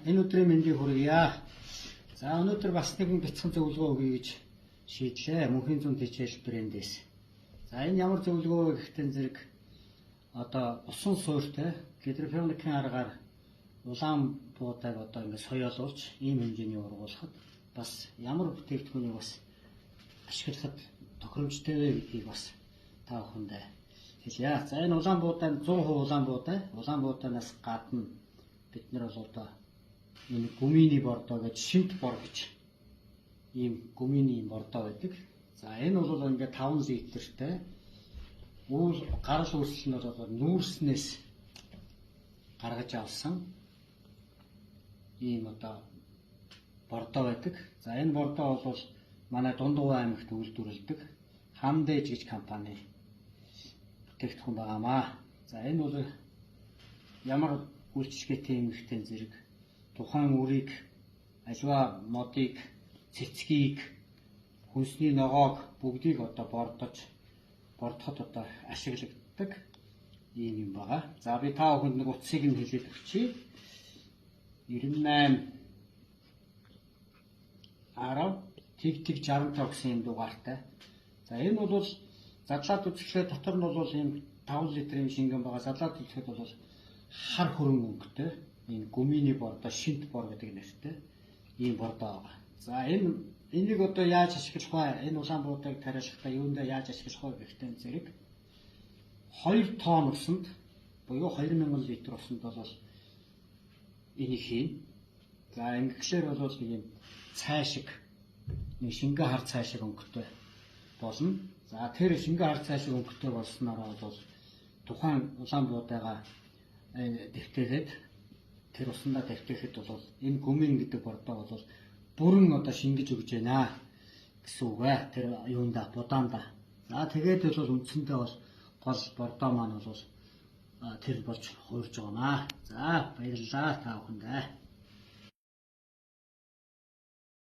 энэ өдрийн мэндийг хүргье. За өнөөдөр бас нэгэн бяцхан зөвлөгөө өгье гэж шийдлээ. Мөнхийн зүүн хичээл брэндээс. За энэ ямар зөвлөгөө вэ гэхтэн зэрэг одоо усан суурьтай гидропоникийн аргаар улаан буудаг одоо ингэ соёолуулж ийм хэмжээний ургуулхад бас ямар бүтээгдэхүүнийг бас ашиглахад тохиромжтой вэ гэдгийг бас та бүхэндээ хэлье. За энэ улаан буудай 100% улаан бууданаас гадна бид нар бол одоо энэ гумины бордоо гэж шинт бор гэж ийм гумины бордоо байдаг. За энэ бол ингээд 5 литртэй гарал үүсэл нь бол нүүрснээс гаргаж авсан ийм одоо бордоо байдаг. За энэ бордоо бол манай Дундгуй аймагт үйлдвэрлэдэг Хамдэж гэж компани бүтээгдэхүүн байгаамаа. За энэ бол ямар үйлчлэгээтэй юм ихтэй зэрэг тухайн үрийг аливаа модыг цэцгийг хүнсний ногоог бүгдийг одоо бордоход одоо ашиглагддаг ийм юм байгаа. За би та бүхэнд нэг утсыг нь хэлээд өгчий. 98 10 тэг 65 гэсэн юм дугаартай. За энэ бол задлаад үзэхлээр дотор нь бол ийм 5 литрийн шингэн байгаа. Задлаад үзэхэд бол хар хөрөнгө өнгөтэй энэ гумины бордоо шинт бор гэдэг нэртэй ийм бордоо байгаа. За энийг одоо яаж ашиглах вэ? Энэ улаан буудаг тариалахдаа юундаа яаж ашиглах вэ гэхтэн зэрэг 2 тонн усанд буюу 2000 литр усанд бол энийг хийн. За ингэхлээр бол ийм цай шиг нэг шингэн хар цай шиг өнгөтэй болно. За тэр шингэн хар цай шиг өнгөтэй болсноор бол тухайн улаан буудайгаа дэвтээхэд тэр усандаа дэвтээхэд бол энэ гумин гэдэг бордоо бол бүрэн одоо шингэж өгч байна гэсэн үг ээ. Тэр юунда будаанда. За тэгээд бол үндсэндээ бол гол бордоо маань бол тэр болж хуурж байгаа наа. За баярлалаа та бүхэндээ.